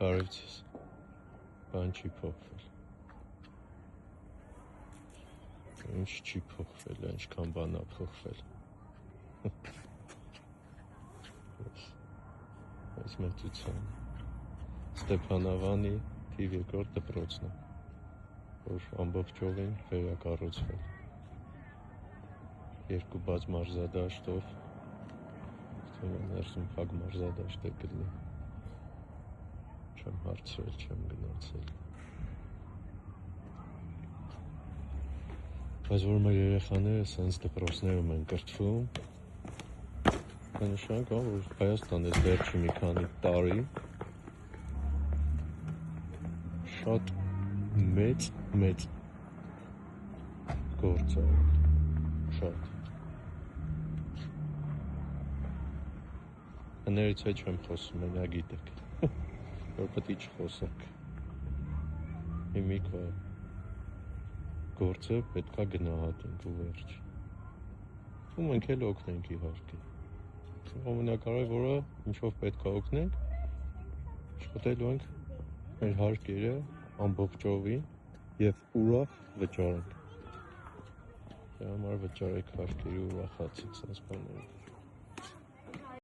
Կարևցիս, բան չի փոխվել։ Ինչ չի փոխվել, ինչքան բան ա փոխվել։ Այս մեծության Ստեփանավանի թիվ 2 դպրոցն է, որ ամբողջովին վերակառուցվել։ 2 բաց մարզադաշտով, ներսում փակ մարզադաշտ է գտնի։ Չեմ հարցրել, չեմ գնացել։ Բայց որ մեր երեխաները սենց դպրոցներում են կրթվում, նշանակում է, որ Հայաստանը վերջի մի քանի տարի շատ մեծ գործ է արել, շատ։ Հներից հետ չեմ խոսում, նա գիտեք, որ պետք է չխոսեք։ Հիմիկվա գործը պետք է գնահատենք ու վերջ։ Ու մենք էլ օգնենք իհարկե։ Ամենակարևորը, ինչով պետք է օգնենք, շփոթելու ենք մեր հարկերը ամբողջովին և ուրախ վճարենք։ Դրա համար վճարեք հարկերը ուրախացեք, սենց բաներով։